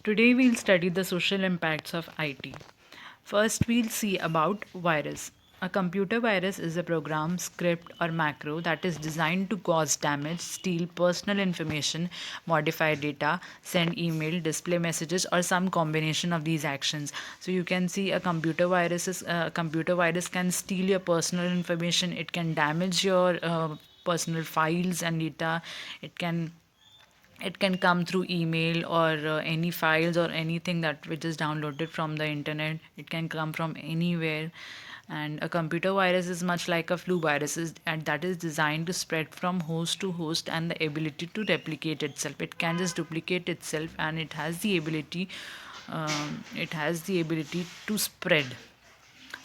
Today we'll study the social impacts of IT. First, we'll see about virus. A computer virus is a program, script, or macro that is designed to cause damage, steal personal information, modify data, send email, display messages, or some combination of these actions. So you can see a computer virus can steal your personal information. It can damage your personal files and data. It can come through email or any files or anything that which is downloaded from the internet. It can come from anywhere. And a computer virus is much like a flu virus and that is designed to spread from host to host and the ability to replicate itself. It can just duplicate itself and it has the ability to spread.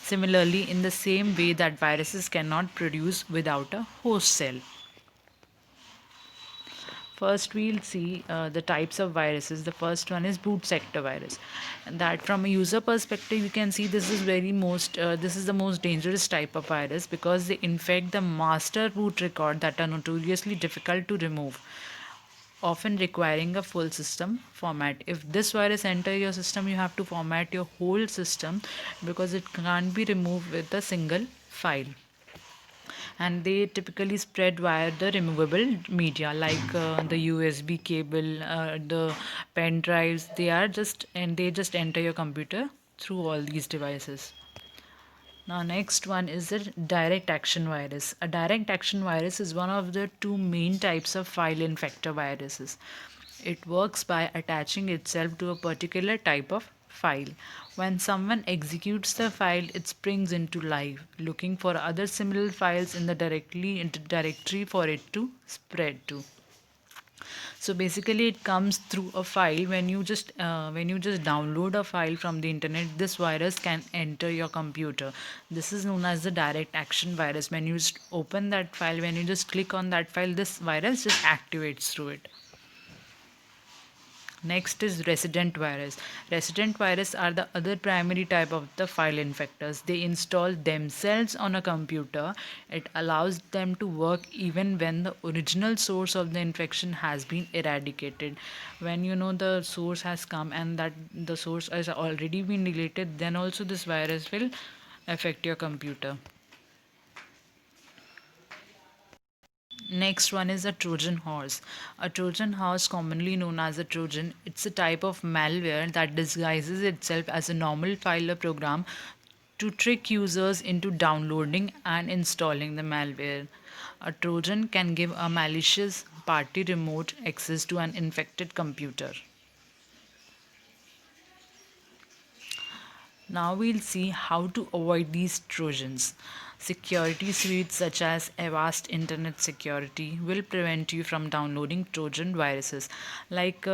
Similarly, in the same way that viruses cannot produce without a host cell. First, we'll see the types of viruses. The first one is boot sector virus. And that, from a user perspective, you can see this is the most dangerous type of virus because they infect the master boot record that are notoriously difficult to remove, often requiring a full system format. If this virus enter your system, you have to format your whole system because it can't be removed with a single file. And they typically spread via the removable media like the USB cable, the pen drives. They just enter your computer through all these devices. Now, next one is the direct action virus. A direct action virus is one of the two main types of file infector viruses. It works by attaching itself to a particular type of file. When someone executes the file, it springs into life, looking for other similar files in the directory for it to spread to. So basically, it comes through a file. When you just download a file from the internet, this virus can enter your computer. This is known as the direct action virus. When you just open that file, when you just click on that file, this virus just activates through it. Next is resident virus. Resident virus are the other primary type of the file infectors. They install themselves on a computer. It allows them to work even when the original source of the infection has been eradicated. When you know the source has come and that the source has already been deleted, then also this virus will affect your computer. Next one is a Trojan horse. A Trojan horse, commonly known as a Trojan, it's a type of malware that disguises itself as a normal file or program to trick users into downloading and installing the malware. A Trojan can give a malicious party remote access to an infected computer. Now we'll see how to avoid these Trojans. Security suites such as Avast Internet Security will prevent you from downloading Trojan viruses. Like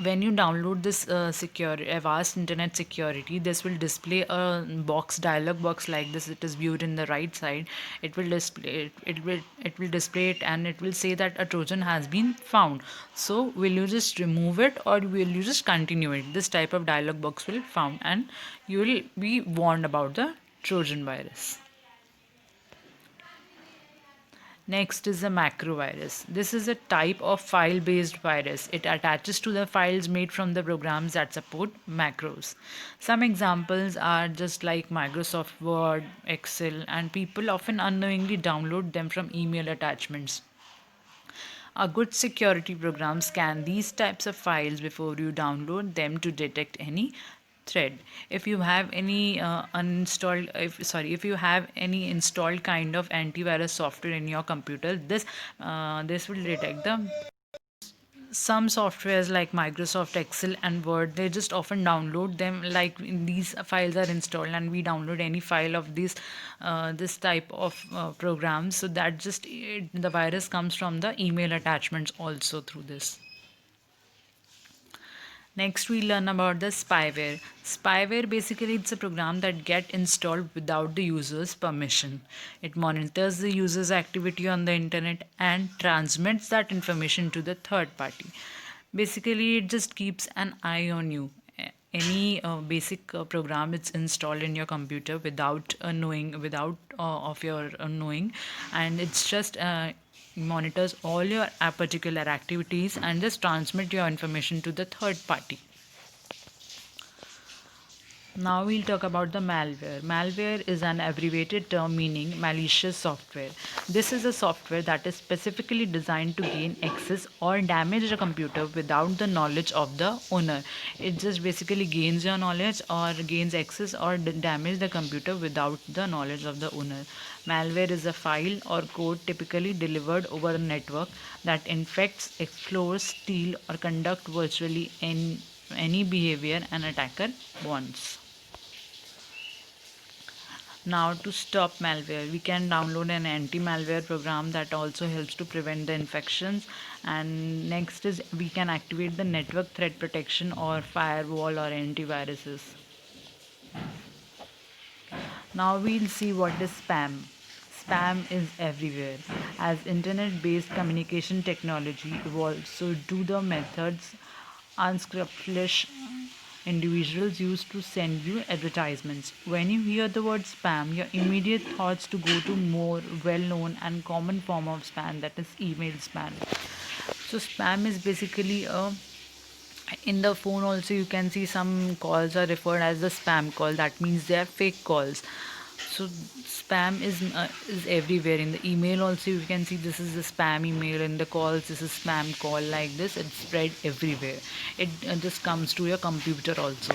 when you download this Avast Internet Security, this will display a dialog box like this. It is viewed in the right side. It will display it and it will say that a Trojan has been found. So will you just remove it or will you just continue it? This type of dialog box will found and you will be warned about the Trojan virus. Next is the macrovirus. This is a type of file based virus. It attaches to the files made from the programs that support macros. Some examples are just like Microsoft Word, Excel, and people often unknowingly download them from email attachments. A good security program scan these types of files before you download them to detect any thread. If you have any if you have any installed kind of antivirus software in your computer, this will detect them. Some softwares like Microsoft Excel and Word, they just often download them like these files are installed and we download any file of this type of programs. So the virus comes from the email attachments also through this. Next, we learn about the spyware. Spyware basically it's a program that get installed without the user's permission. It monitors the user's activity on the internet and transmits that information to the third party. Basically, it just keeps an eye on you. Any basic program it's installed in your computer without of your knowing, and it's just monitors all your particular activities and just transmit your information to the third party. Now we'll talk about the malware. Malware is an abbreviated term meaning malicious software. This is a software that is specifically designed to gain access or damage a computer without the knowledge of the owner. It just basically gains your knowledge or gains access or damage the computer without the knowledge of the owner. Malware is a file or code typically delivered over a network that infects, explores, steals, or conduct virtually any behavior an attacker wants. Now, to stop malware, we can download an anti-malware program that also helps to prevent the infections. And next is we can activate the network threat protection or firewall or antiviruses. Now we'll see what is spam. Spam is everywhere. As internet-based communication technology evolves, so do the methods unscrupulous individuals use to send you advertisements. When you hear the word spam, your immediate thoughts to go to more well-known and common form of spam, that is email spam. So spam is basically a in the phone also you can see some calls are referred as the spam call. That means they are fake calls. So spam is everywhere. In the email also you can see this is the spam email. In the calls this is spam call. Like this it's spread everywhere. It just comes to your computer also.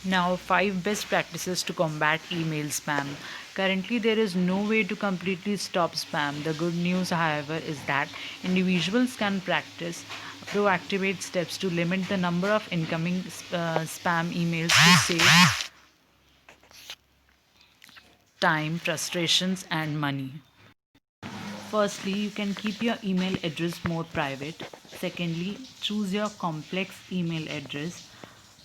Now, 5 best practices to combat email spam. Currently, there is no way to completely stop spam. The good news, however, is that individuals can practice proactive steps to limit the number of incoming spam emails to save time, frustrations, and money. Firstly, you can keep your email address more private. Secondly, choose your complex email address.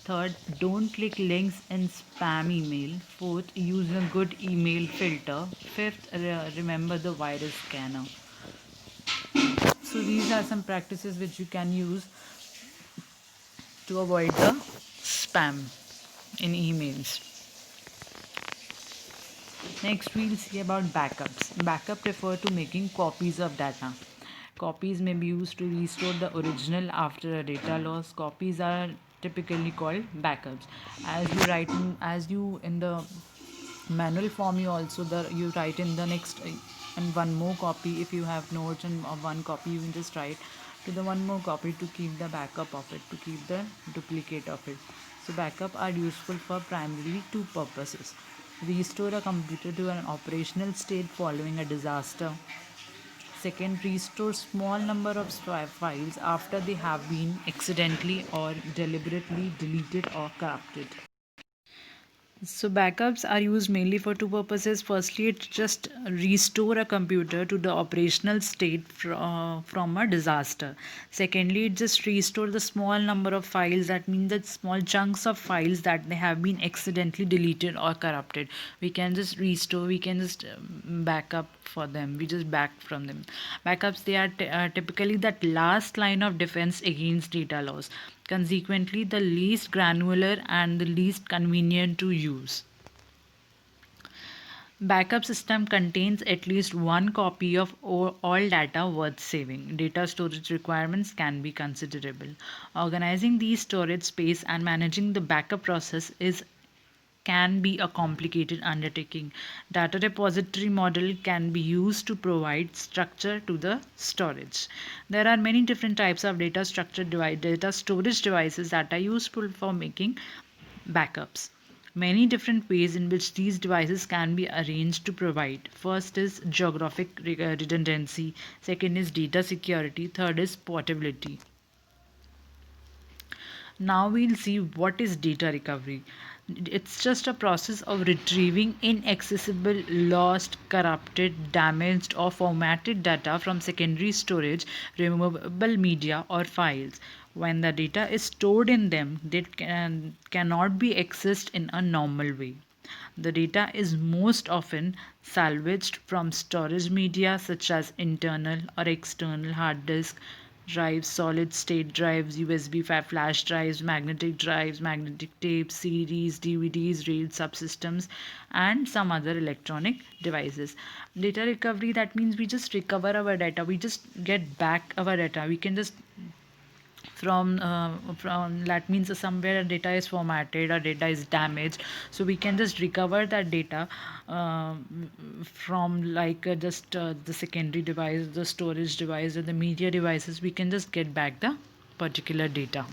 Third, don't click links in spam email. Fourth, use a good email filter. Fifth, remember the virus scanner. So these are some practices which you can use to avoid the spam in emails. Next, we'll see about backups. Backup refer to making copies of data. Copies may be used to restore the original after a data loss. Copies are typically called backups. As you in the manual form, you write in the next and one more copy. If you have notes and one copy, you can just write to the one more copy to keep the backup of it, to keep the duplicate of it. So backup are useful for primarily two purposes: restore a computer to an operational state following a disaster. Second, restore small number of files after they have been accidentally or deliberately deleted or corrupted. So backups are used mainly for two purposes. Firstly, it just restore a computer to the operational state from a disaster. Secondly, it just restore the small number of files. That means that small chunks of files that they have been accidentally deleted or corrupted. We can just restore. We can just back up for them. We just back from them. Backups, they are typically that last line of defense against data loss. Consequently, the least granular and the least convenient to use. Backup system contains at least one copy of all data worth saving. Data storage requirements can be considerable. Organizing these storage space and managing the backup process is can be a complicated undertaking. Data repository model can be used to provide structure to the storage. There are many different types of data storage devices that are useful for making backups. Many different ways in which these devices can be arranged to provide. First is geographic redundancy, second is data security, third is portability. Now we'll see what is data recovery. It's just a process of retrieving inaccessible, lost, corrupted, damaged, or formatted data from secondary storage, removable media, or files. When the data is stored in them, they cannot be accessed in a normal way. The data is most often salvaged from storage media such as internal or external hard disk, drives, solid state drives, USB flash drives, magnetic tapes, CDs, DVDs, RAID subsystems, and some other electronic devices. Data recovery, that means we just recover our data, we just get back our data. We can just from that means somewhere data is formatted or data is damaged, so we can just recover that data uh, from like just the secondary device, the storage device, or the media devices. We can just get back the particular data.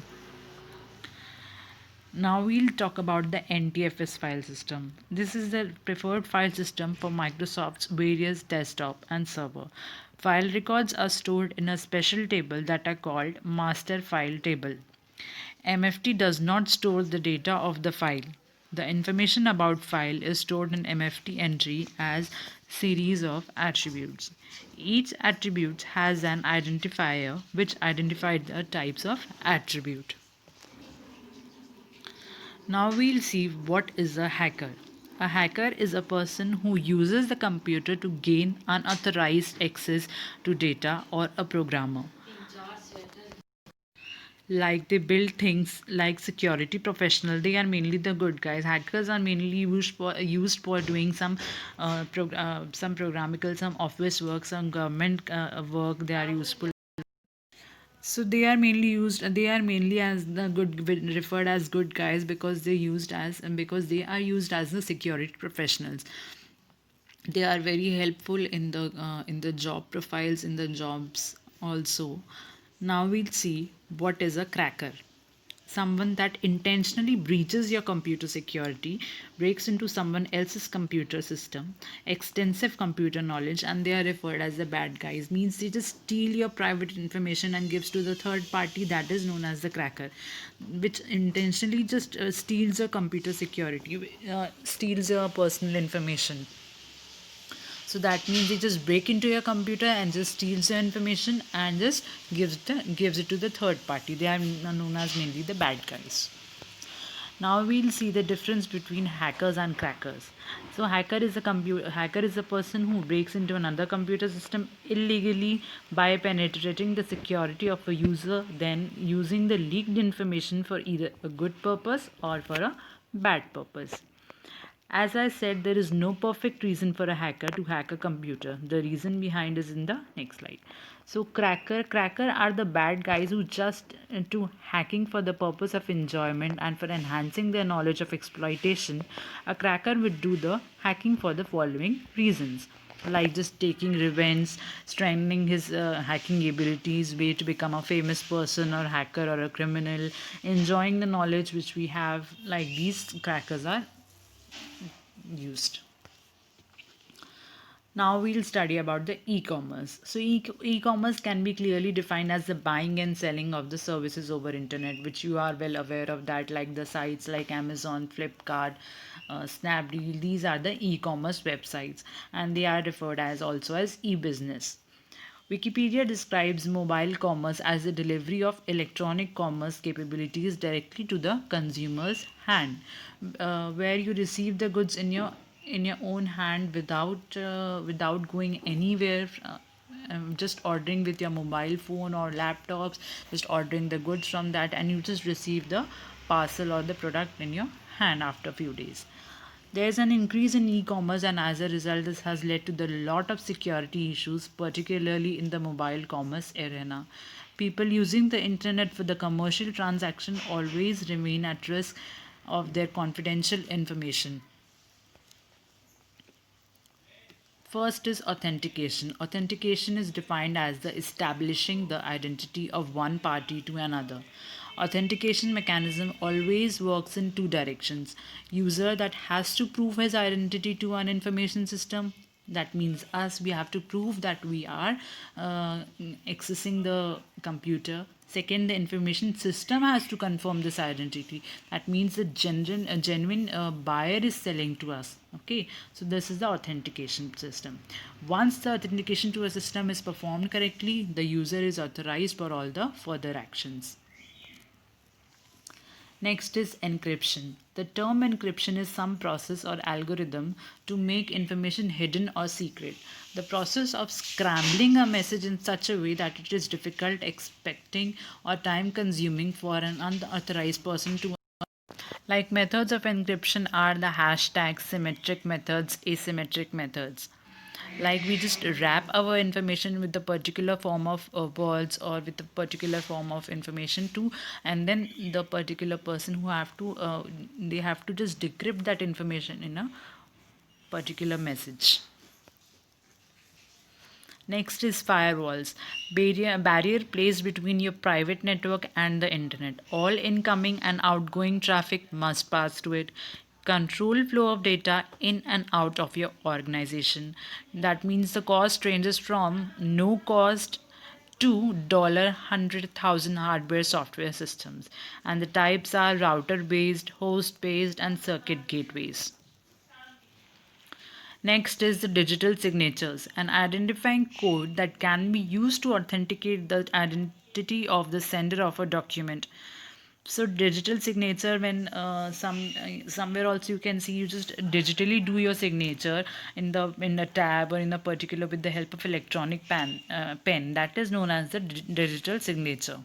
Now we'll talk about the NTFS file system. This is the preferred file system for Microsoft's various desktop and server. File records are stored in a special table that are called master file table. MFT does not store the data of the file. The information about file is stored in MFT entry as series of attributes. Each attribute has an identifier which identifies the types of attribute. Now we'll see what is a hacker. A hacker is a person who uses the computer to gain unauthorized access to data, or a programmer. Like they build things like security professional, they are mainly the good guys. Hackers are mainly used for doing some programmable, some office work, some government work. They are useful. So they are mainly as the good, referred as good guys, because they are used as the security professionals. They are very helpful in the job profiles, in the jobs also. Now we'll see what is a cracker. Someone that intentionally breaches your computer security, breaks into someone else's computer system, extensive computer knowledge, and they are referred as the bad guys. Means they just steal your private information and gives to the third party, that is known as the cracker, which intentionally just steals your computer security, steals your personal information. So that means they just break into your computer and just steals your information and just gives it to the third party. They are known as mainly the bad guys. Now we'll see the difference between hackers and crackers. So hacker is a person who breaks into another computer system illegally by penetrating the security of a user, then using the leaked information for either a good purpose or for a bad purpose. As I said, there is no perfect reason for a hacker to hack a computer. The reason behind is in the next slide. So cracker are the bad guys who just into hacking for the purpose of enjoyment and for enhancing their knowledge of exploitation. A cracker would do the hacking for the following reasons, like just taking revenge, strengthening his hacking abilities, way to become a famous person or hacker or a criminal, enjoying the knowledge which we have. Like these crackers are used. Now we'll study about the e-commerce. So e-commerce can be clearly defined as the buying and selling of the services over internet, which you are well aware of that, like the sites like Amazon, Flipkart, Snapdeal. These are the e-commerce websites, and they are referred as also as e-business. Wikipedia describes mobile commerce as the delivery of electronic commerce capabilities directly to the consumer's hand, where you receive the goods in your own hand without going anywhere. Just ordering with your mobile phone or laptops, just ordering the goods from that, and you just receive the parcel or the product in your hand after a few days. There's an increase in e-commerce, and as a result, this has led to the lot of security issues, particularly in the mobile commerce arena. People using the internet for the commercial transaction always remain at risk of their confidential information. First is authentication. Authentication is defined as the establishing the identity of one party to another. Authentication mechanism always works in two directions. User that has to prove his identity to an information system. That means us, we have to prove that we are accessing the computer. Second, the information system has to confirm this identity. That means the genuine buyer is selling to us. Okay, so this is the authentication system. Once the authentication to a system is performed correctly, the user is authorized for all the further actions. Next is encryption. The term encryption is some process or algorithm to make information hidden or secret. The process of scrambling a message in such a way that it is difficult, expecting, or time consuming for an unauthorized person to. Like methods of encryption are the hashtags, symmetric methods, asymmetric methods. Like we just wrap our information with the particular form of words or with a particular form of information too, and then the particular person who have to they have to just decrypt that information in a particular message. Next is firewalls. Barrier placed between your private network and the internet. All incoming and outgoing traffic must pass through it. Control flow of data in and out of your organization. That means the cost ranges from no cost to $100,000 hardware software systems. And the types are router based, host based, and circuit gateways. Next is the digital signatures, an identifying code that can be used to authenticate the identity of the sender of a document. So digital signature, when somewhere also you can see you just digitally do your signature in the tab or in a particular with the help of electronic pen, that is known as the digital signature.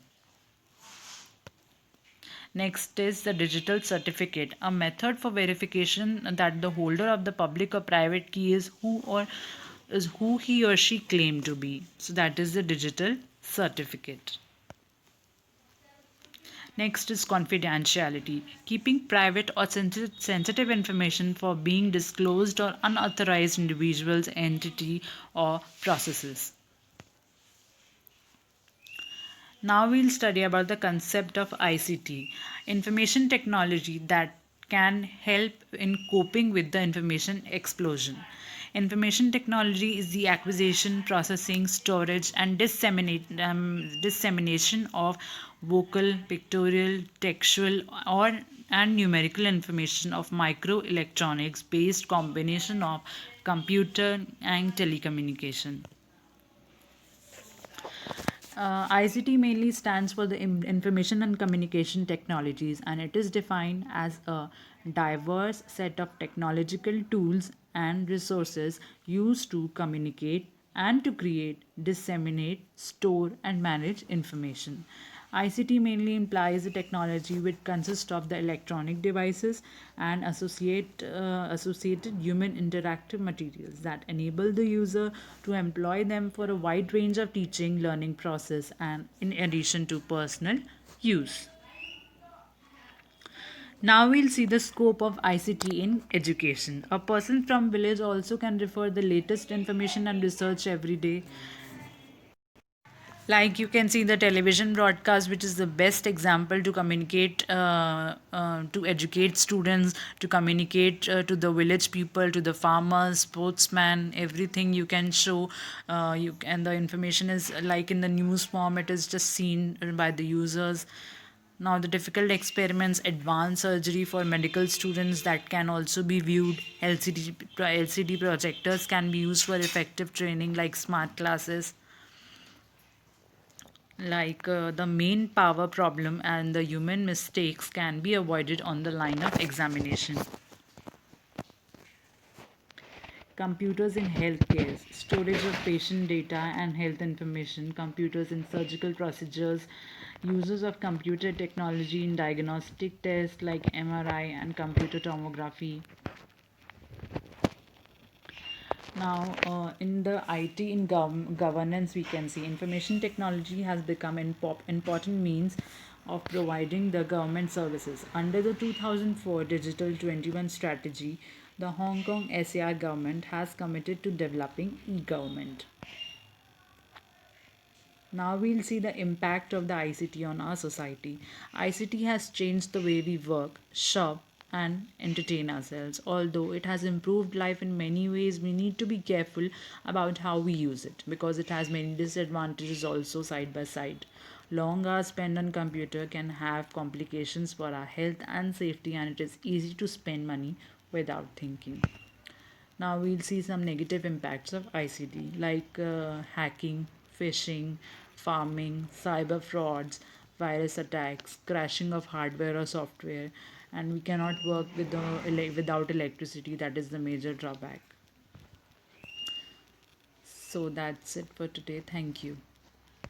Next is the digital certificate, a method for verification that the holder of the public or private key is who he or she claimed to be. So that is the digital certificate. Next is confidentiality, keeping private or sensitive information for being disclosed or unauthorized individuals, entity, or processes. Now we'll study about the concept of ICT, information technology that can help in coping with the information explosion. Information technology is the acquisition, processing, storage, and dissemination of vocal, pictorial, textual, or and numerical information of microelectronics based combination of computer and telecommunication. ICT mainly stands for the Information and Communication Technologies, and it is defined as a diverse set of technological tools and resources used to communicate and to create, disseminate, store, and manage information. ICT mainly implies the technology which consists of the electronic devices and associated human interactive materials that enable the user to employ them for a wide range of teaching, learning process, and in addition to personal use. Now we'll see the scope of ICT in education. A person from village also can refer the latest information and research every day. Like you can see the television broadcast, which is the best example to communicate, to educate students, to communicate to the village people, to the farmers, sportsmen, everything you can show. And the information is like in the news form, it is just seen by the users. Now, the difficult experiments, advanced surgery for medical students that can also be viewed. LCD projectors can be used for effective training like smart classes. Like the main power problem and the human mistakes can be avoided on the line of examination. Computers in healthcare, storage of patient data and health information, computers in surgical procedures, uses of computer technology in diagnostic tests like MRI and computer tomography. Now, in the IT in governance, we can see information technology has become an important means of providing the government services. Under the 2004 Digital 21 strategy, the Hong Kong SAR government has committed to developing e-government. Now we'll see the impact of the ICT on our society. ICT has changed the way we work, shop, and entertain ourselves. Although it has improved life in many ways, we need to be careful about how we use it because it has many disadvantages also side by side. Long hours spent on computer can have complications for our health and safety, and it is easy to spend money without thinking. Now we'll see some negative impacts of ICT like hacking, phishing, farming, cyber frauds, virus attacks, crashing of hardware or software, and we cannot work without electricity. That is the major drawback. So that's it for today. Thank you.